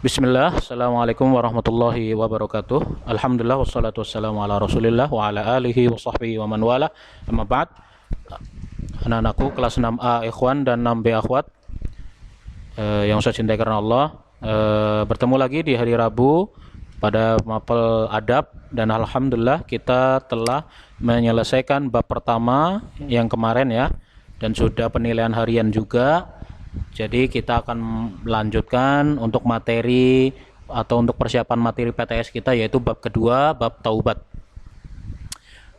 Bismillah, Assalamualaikum warahmatullahi wabarakatuh. Alhamdulillah, wassalatu wassalamu ala rasulillah wa ala alihi wa sahbihi wa man wala. Amma ba'd. Anak-anakku kelas 6A ikhwan dan 6B akhwat yang saya cintai karena Allah, bertemu lagi di hari Rabu pada mapel adab, dan alhamdulillah kita telah menyelesaikan bab pertama yang kemarin ya, dan sudah penilaian harian juga. Jadi kita akan melanjutkan untuk materi atau untuk persiapan materi PTS kita, yaitu bab kedua, bab taubat.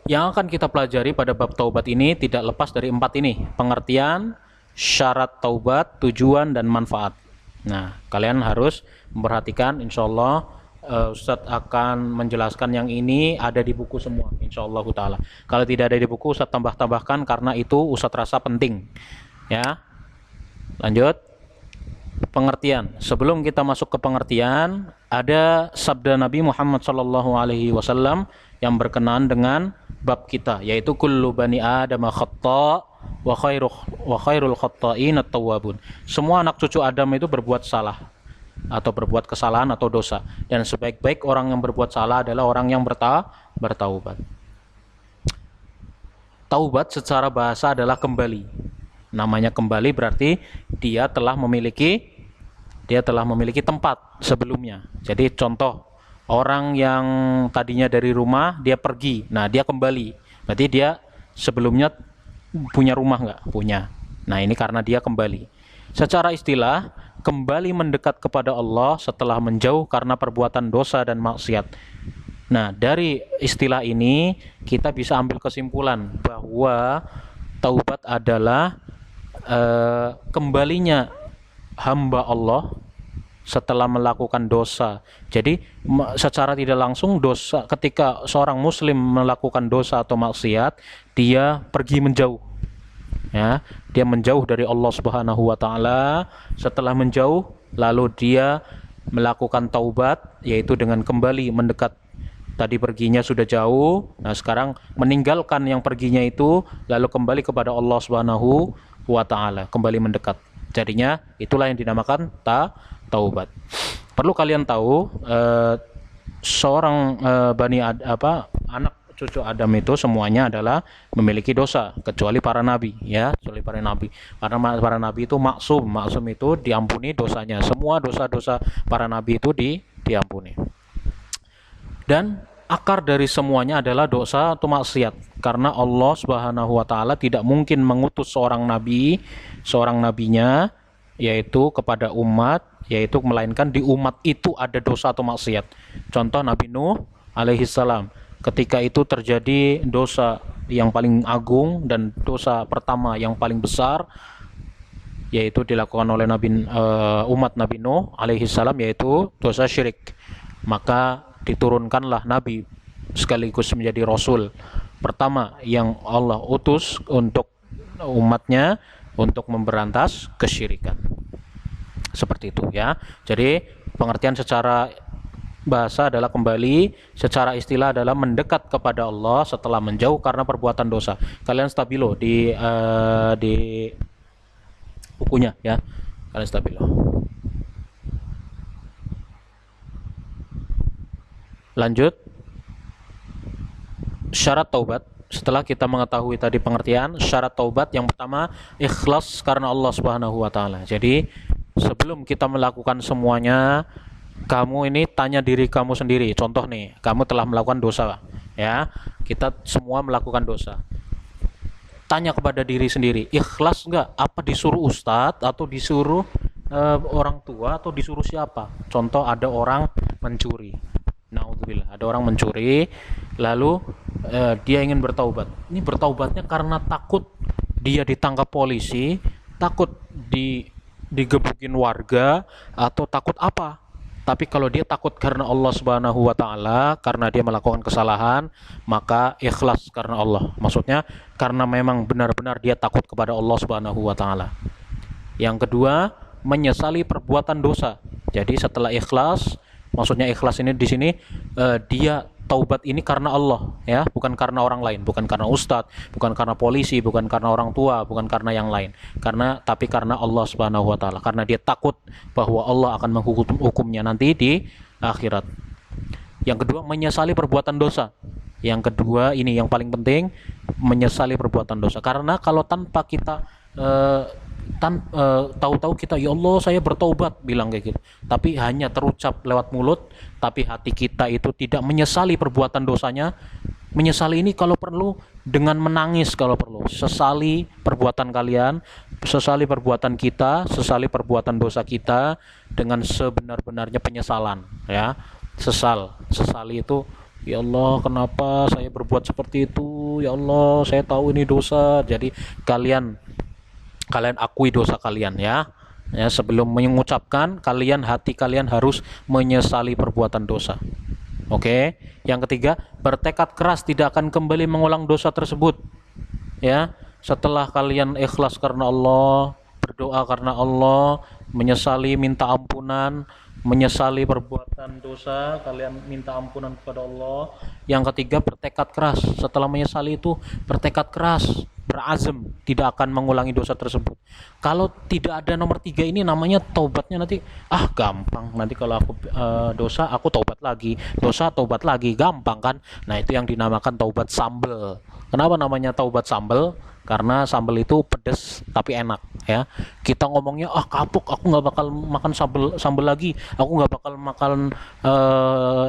Yang akan kita pelajari pada bab taubat ini tidak lepas dari 4 ini: pengertian, syarat taubat, tujuan, dan manfaat. Nah, kalian harus memperhatikan. Insyaallah Ustadz akan menjelaskan yang ini ada di buku semua, insyaallah ta'ala. Kalau tidak ada di buku, Ustadz tambah-tambahkan karena itu Ustadz rasa penting ya. Lanjut, pengertian. Sebelum kita masuk ke pengertian, ada sabda Nabi Muhammad SAW yang berkenaan dengan bab kita, yaitu kullu bani Adam khata' wa khairul khata'in at-tawwabun. Semua anak cucu Adam itu berbuat salah atau berbuat kesalahan atau dosa, dan sebaik-baik orang yang berbuat salah adalah orang yang bertaubat. Taubat secara bahasa adalah kembali. Namanya kembali berarti dia telah memiliki tempat sebelumnya. Jadi contoh, orang yang tadinya dari rumah dia pergi, nah dia kembali, berarti dia sebelumnya punya rumah nggak? Punya. Nah ini karena dia kembali. Secara istilah, kembali mendekat kepada Allah setelah menjauh karena perbuatan dosa dan maksiat. Nah dari istilah ini kita bisa ambil kesimpulan bahwa taubat adalah kembalinya hamba Allah setelah melakukan dosa. Jadi secara tidak langsung dosa, ketika seorang muslim melakukan dosa atau maksiat, dia pergi menjauh ya, dia menjauh dari Allah Subhanahu wa taala. Setelah menjauh, lalu dia melakukan taubat, yaitu dengan kembali mendekat. Tadi perginya sudah jauh, nah sekarang meninggalkan yang perginya itu, lalu kembali kepada Allah Subhanahu wa ta'ala, kembali mendekat. Jadinya itulah yang dinamakan taubat. Perlu kalian tahu, seorang anak cucu Adam itu semuanya adalah memiliki dosa, kecuali para nabi ya, kecuali para nabi. Karena para nabi itu maksum itu diampuni dosanya. Semua dosa-dosa para nabi itu diampuni. Dan akar dari semuanya adalah dosa atau maksiat, karena Allah Subhanahu wa taala tidak mungkin mengutus seorang nabinya yaitu kepada umat, yaitu melainkan di umat itu ada dosa atau maksiat. Contoh Nabi Nuh alaihi salam, ketika itu terjadi dosa yang paling agung dan dosa pertama yang paling besar, yaitu dilakukan oleh umat Nabi Nuh alaihi salam, yaitu dosa syirik. Maka diturunkanlah Nabi sekaligus menjadi Rasul pertama yang Allah utus untuk umatnya untuk memberantas kesyirikan. Seperti itu ya. Jadi pengertian secara bahasa adalah kembali, secara istilah adalah mendekat kepada Allah setelah menjauh karena perbuatan dosa. Kalian stabilo di bukunya ya. Kalian stabilo. Lanjut, syarat taubat. Setelah kita mengetahui tadi pengertian syarat taubat, yang pertama ikhlas karena Allah Subhanahu wa taala. Jadi sebelum kita melakukan semuanya, kamu ini tanya diri kamu sendiri. Contoh nih, kamu telah melakukan dosa ya. Kita semua melakukan dosa. Tanya kepada diri sendiri, ikhlas enggak? Apa disuruh ustadz atau disuruh orang tua atau disuruh siapa? Contoh, ada orang mencuri. Naudzubillah, ada orang mencuri, lalu dia ingin bertaubat. Ini bertaubatnya karena takut dia ditangkap polisi, takut digebukin warga, atau takut apa? Tapi kalau dia takut karena Allah Subhanahu wa taala, karena dia melakukan kesalahan, maka ikhlas karena Allah. Maksudnya karena memang benar-benar dia takut kepada Allah Subhanahu wa taala. Yang kedua, menyesali perbuatan dosa. Jadi setelah ikhlas, maksudnya ikhlas ini di sini dia taubat ini karena Allah, ya, bukan karena orang lain, bukan karena ustadz, bukan karena polisi, bukan karena orang tua, bukan karena yang lain, tapi karena Allah Subhanahu wa taala, karena dia takut bahwa Allah akan menghukumnya nanti di akhirat. Yang kedua, menyesali perbuatan dosa. Yang kedua ini yang paling penting, menyesali perbuatan dosa. Karena kalau tanpa kita tahu-tahu kita, ya Allah saya bertobat, bilang kayak gitu, tapi hanya terucap lewat mulut, tapi hati kita itu tidak menyesali perbuatan dosanya. Menyesali ini kalau perlu dengan menangis, kalau perlu sesali perbuatan kalian, sesali perbuatan kita, sesali perbuatan dosa kita dengan sebenar-benarnya penyesalan, ya. Sesali itu, ya Allah kenapa saya berbuat seperti itu, ya Allah saya tahu ini dosa. Jadi kalian akui dosa kalian, ya. Sebelum mengucapkan, hati kalian harus menyesali perbuatan dosa. Oke. Yang ketiga, bertekad keras tidak akan kembali mengulang dosa tersebut. Ya, setelah kalian ikhlas karena Allah, berdoa karena Allah, menyesali, minta ampunan, menyesali perbuatan dosa, kalian minta ampunan kepada Allah. Yang ketiga, bertekad keras. Setelah menyesali itu bertekad keras, berazam tidak akan mengulangi dosa tersebut. Kalau tidak ada nomor 3 ini, namanya taubatnya nanti gampang. Nanti kalau aku dosa, aku taubat lagi, dosa taubat lagi, gampang kan. Nah, itu yang dinamakan taubat sambel. Kenapa namanya taubat sambel? Karena sambel itu pedes tapi enak, ya. Kita ngomongnya kapok, aku nggak bakal makan sambel lagi, aku nggak bakal makan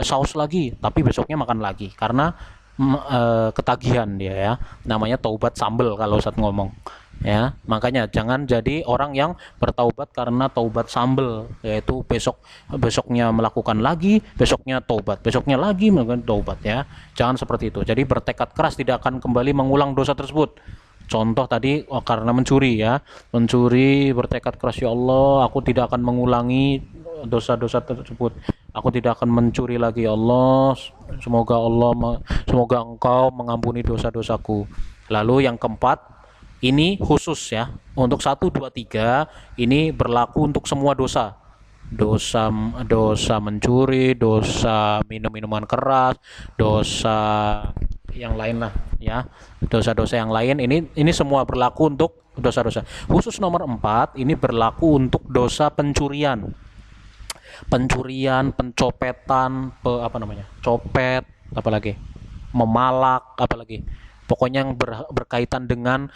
saus lagi, tapi besoknya makan lagi karena ketagihan dia, ya. Namanya taubat sambel kalau Ustaz ngomong, ya. Makanya jangan jadi orang yang bertaubat karena taubat sambel, yaitu besoknya melakukan lagi, besoknya taubat, besoknya lagi melakukan taubat, ya. Jangan seperti itu. Jadi bertekad keras tidak akan kembali mengulang dosa tersebut. Contoh tadi karena mencuri, ya. Mencuri, bertekad keras, ya Allah aku tidak akan mengulangi dosa-dosa tersebut, aku tidak akan mencuri lagi, ya Allah semoga Engkau mengampuni dosa-dosaku. Lalu yang keempat, ini khusus, ya, untuk 1, 2, 3 ini berlaku untuk semua dosa mencuri, dosa minum minuman keras, dosa yang lain lah, ya, dosa-dosa yang lain, ini semua berlaku untuk dosa-dosa. Khusus nomor 4 ini berlaku untuk dosa pencurian, pencopetan, copet, apalagi memalak, apalagi pokoknya yang berkaitan dengan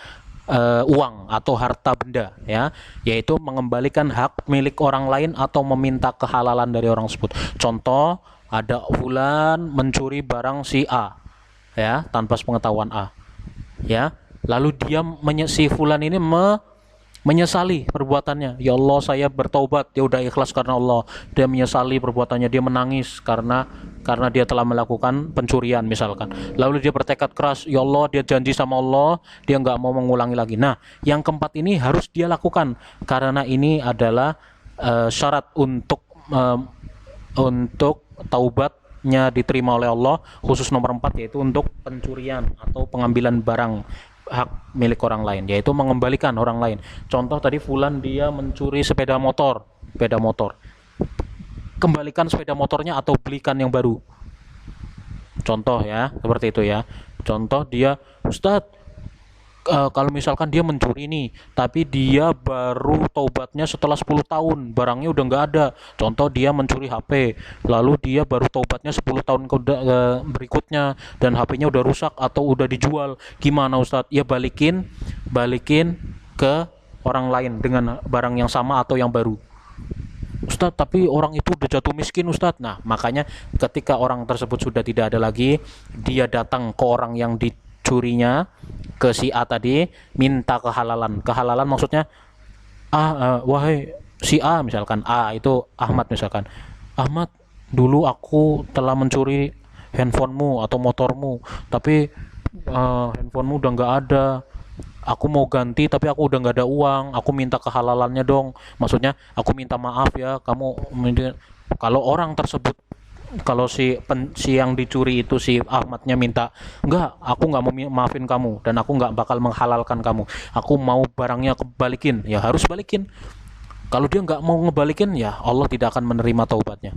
uang atau harta benda, ya, yaitu mengembalikan hak milik orang lain atau meminta kehalalan dari orang tersebut. Contoh, ada fulan mencuri barang si A, ya, tanpa sepengetahuan A, ya, lalu si fulan ini menyesali perbuatannya, ya Allah saya bertaubat, dia udah ikhlas karena Allah, dia menyesali perbuatannya, dia menangis karena dia telah melakukan pencurian misalkan, lalu dia bertekad keras, ya Allah, dia janji sama Allah dia nggak mau mengulangi lagi. Nah, yang keempat ini harus dia lakukan karena ini adalah syarat untuk taubatnya diterima oleh Allah. Khusus nomor 4 yaitu untuk pencurian atau pengambilan barang hak milik orang lain, yaitu mengembalikan orang lain. Contoh tadi fulan dia mencuri sepeda motor, kembalikan sepeda motornya atau belikan yang baru. Contoh, ya, seperti itu, ya. Contoh dia, Ustadz, kalau misalkan dia mencuri nih, tapi dia baru taubatnya setelah 10 tahun, barangnya udah nggak ada. Contoh dia mencuri HP, lalu dia baru taubatnya 10 tahun berikutnya, dan HP-nya udah rusak atau udah dijual. Gimana Ustadz? Ya balikin ke orang lain dengan barang yang sama atau yang baru. Ustadz, tapi orang itu udah jatuh miskin Ustadz. Nah, makanya ketika orang tersebut sudah tidak ada lagi, dia datang ke orang yang dicurinya, ke si A tadi, minta kehalalan. Kehalalan maksudnya, wahai si A, misalkan A itu Ahmad, misalkan, Ahmad, dulu aku telah mencuri handphonemu atau motormu, tapi handphonemu udah nggak ada, aku mau ganti tapi aku udah nggak ada uang, aku minta kehalalannya dong. Maksudnya aku minta maaf ya, kalau orang tersebut, kalau si yang dicuri itu si Ahmadnya minta, enggak, aku nggak mau maafin kamu dan aku nggak bakal menghalalkan kamu, aku mau barangnya kebalikin, ya harus balikin. Kalau dia nggak mau ngebalikin, ya Allah tidak akan menerima taubatnya.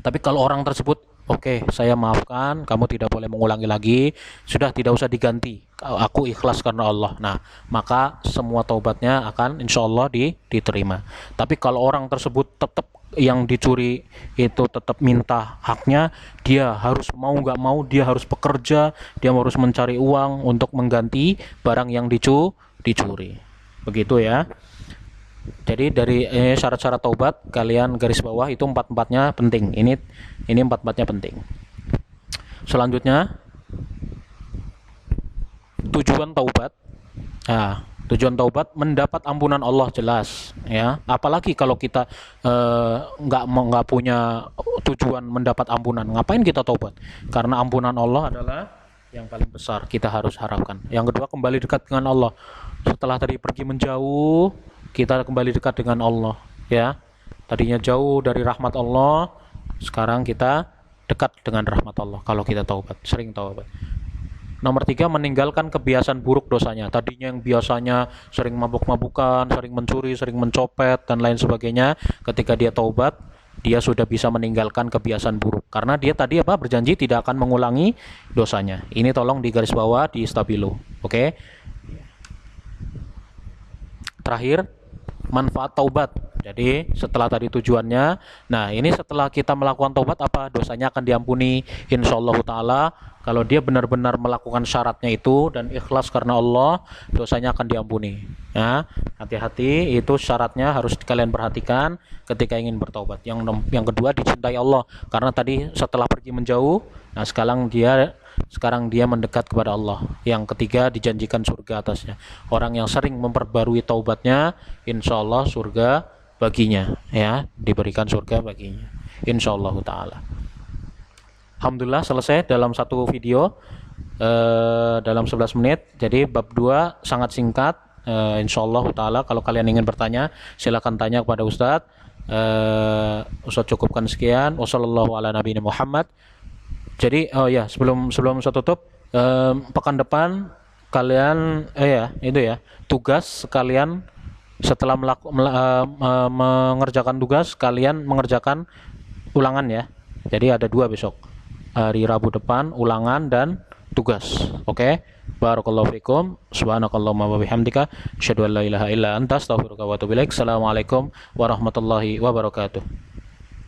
Tapi kalau orang tersebut, Oke, saya maafkan, kamu tidak boleh mengulangi lagi, sudah tidak usah diganti. Aku ikhlas karena Allah. Nah, maka semua taubatnya akan insya Allah diterima. Tapi kalau orang tersebut tetap yang dicuri itu tetap minta haknya, dia harus mau nggak mau, dia harus bekerja, dia harus mencari uang untuk mengganti barang yang dicuri. Begitu ya. Jadi dari syarat-syarat taubat kalian garis bawah itu empat-empatnya penting. Ini empat-empatnya penting. Selanjutnya tujuan taubat. Nah, tujuan taubat mendapat ampunan Allah jelas ya. Apalagi kalau kita nggak punya tujuan mendapat ampunan, ngapain kita taubat? Karena ampunan Allah adalah yang paling besar kita harus harapkan. Yang kedua, kembali dekat dengan Allah. Setelah tadi pergi menjauh, kita kembali dekat dengan Allah ya. Tadinya jauh dari rahmat Allah, sekarang kita dekat dengan rahmat Allah kalau kita taubat, sering taubat. Nomor 3, meninggalkan kebiasaan buruk dosanya. Tadinya yang biasanya sering mabuk-mabukan, sering mencuri, sering mencopet, dan lain sebagainya. Ketika dia taubat, dia sudah bisa meninggalkan kebiasaan buruk. Karena dia tadi berjanji tidak akan mengulangi dosanya. Ini tolong di garis bawah, di stabilo. Oke? Terakhir, manfaat taubat. Jadi setelah tadi tujuannya, nah ini setelah kita melakukan taubat apa? Dosanya akan diampuni insyaallah ta'ala. Kalau dia benar-benar melakukan syaratnya itu dan ikhlas karena Allah, dosanya akan diampuni. Ya, hati-hati, itu syaratnya harus kalian perhatikan ketika ingin bertaubat. Yang kedua, dicintai Allah. Karena tadi setelah pergi menjauh, nah sekarang dia mendekat kepada Allah. Yang ketiga, dijanjikan surga atasnya. Orang yang sering memperbarui taubatnya, insya Allah surga baginya, ya, diberikan surga baginya, insya Allah ta'ala. Alhamdulillah selesai dalam satu video, dalam 11 menit. Jadi bab 2 sangat singkat, insya Allah ta'ala. Kalau kalian ingin bertanya, silakan tanya kepada Ustadz. Ustadz cukupkan sekian. Wassallallahu ala nabiyina Muhammad. Jadi sebelum saya tutup, pekan depan kalian tugas kalian setelah mengerjakan tugas, kalian mengerjakan ulangan ya. Jadi ada 2 besok, hari Rabu depan, ulangan dan tugas. Oke? Barakallahu fikum. Subhanakallahumma wa bihamdika asyhadu an la ilaha illa anta astaghfiruka wa atubu ilaik. Assalamualaikum warahmatullahi wabarakatuh.